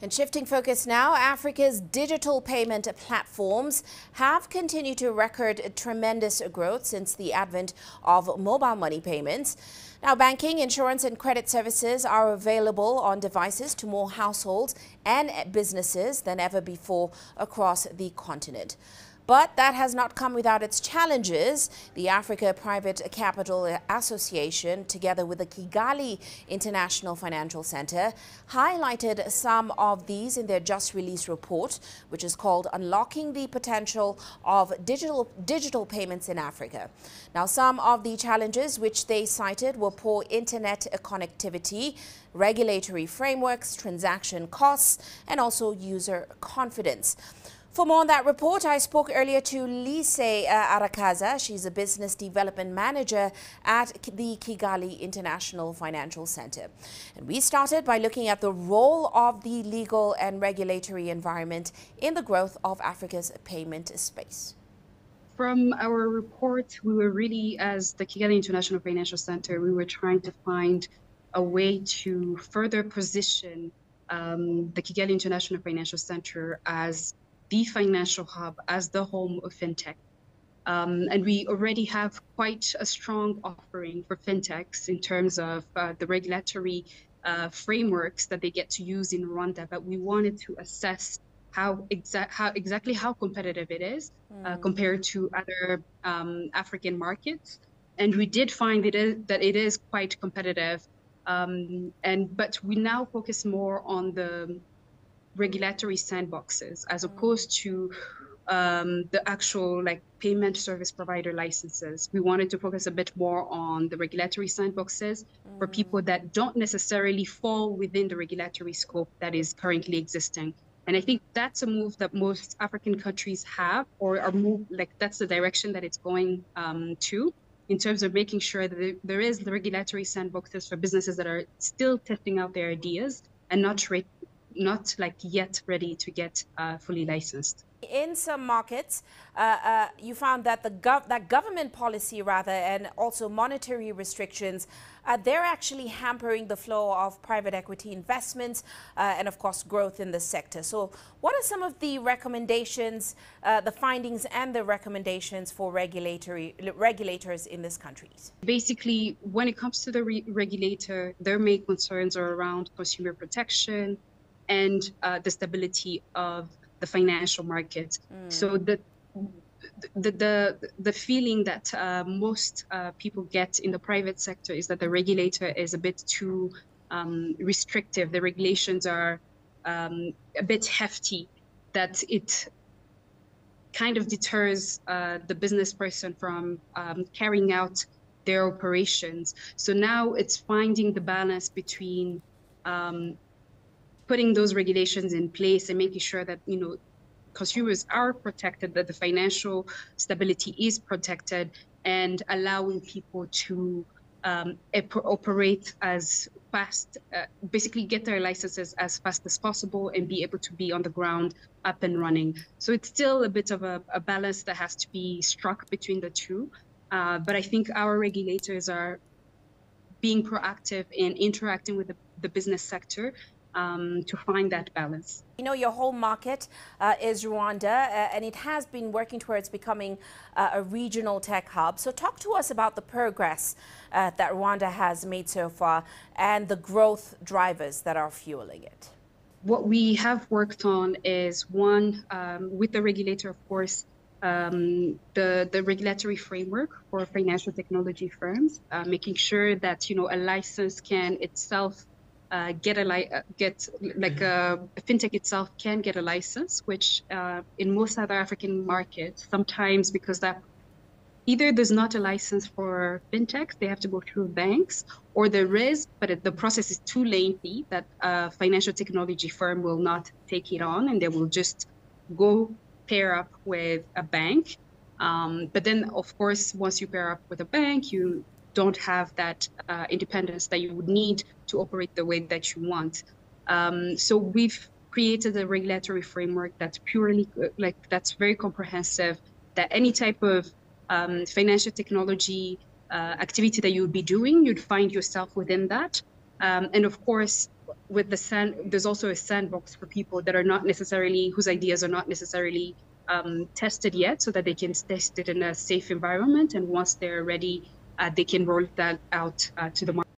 And shifting focus now, Africa's digital payment platforms have continued to record tremendous growth since the advent of mobile money payments. Now, banking, insurance and credit services are available on devices to more households and businesses than ever before across the continent. But that has not come without its challenges. The Africa Private Capital Association, together with the Kigali International Financial Centre, highlighted some of these in their just released report, which is called Unlocking the Potential of Digital Payments in Africa. Now, some of the challenges which they cited were poor internet connectivity, regulatory frameworks, transaction costs, and also user confidence. For more on that report, I spoke earlier to Lise Arakaza. She's a business development manager at the Kigali International Financial Centre. And we started by looking at the role of the legal and regulatory environment in the growth of Africa's payment space. From our report, we were really, as the Kigali International Financial Centre, we were trying to find a way to further position the Kigali International Financial Centre as the financial hub, as the home of fintech. And we already have quite a strong offering for fintechs in terms of the regulatory frameworks that they get to use in Rwanda. But we wanted to assess how competitive it is compared to other African markets. And we did find that it is quite competitive. But we now focus more on the regulatory sandboxes as opposed to the actual payment service provider licenses. We wanted to focus a bit more on the regulatory sandboxes for people that don't necessarily fall within the regulatory scope that is currently existing. And I think that's a move that most African countries have, or are that's the direction that it's going to, in terms of making sure that there is the regulatory sandboxes for businesses that are still testing out their ideas and not yet ready to get fully licensed. In some markets, you found that that government policy and also monetary restrictions, they're actually hampering the flow of private equity investments and of course growth in the sector. So what are some of the recommendations, the findings and the recommendations for regulators in this country? Basically, when it comes to the regulator, their main concerns are around consumer protection and the stability of the financial market. So the feeling that most people get in the private sector is that the regulator is a bit too restrictive. The regulations are a bit hefty, that it kind of deters the business person from carrying out their operations. So now it's finding the balance between putting those regulations in place and making sure that consumers are protected, that the financial stability is protected, and allowing people to operate as fast, basically get their licenses as fast as possible and be able to be on the ground up and running. So it's still a bit of a balance that has to be struck between the two. But I think our regulators are being proactive in interacting with the business sector to find that balance. Your home market is Rwanda, and it has been working towards becoming a regional tech hub. So talk to us about the progress that Rwanda has made so far and the growth drivers that are fueling it. What we have worked on is, one, with the regulator, of course, the regulatory framework for financial technology firms, making sure that a license can itself fintech itself can get a license, which in most other African markets, sometimes because that either there's not a license for fintechs, they have to go through banks, or there is, but the process is too lengthy that a financial technology firm will not take it on, and they will just go pair up with a bank. But then, of course, once you pair up with a bank, you don't have that independence that you would need to operate the way that you want. So we've created a regulatory framework that's purely that's very comprehensive, that any type of financial technology activity that you would be doing, you'd find yourself within that. And of course, with there's also a sandbox for people that are not necessarily, whose ideas are not necessarily tested yet, so that they can test it in a safe environment. And once they're ready, they can roll that out to the market.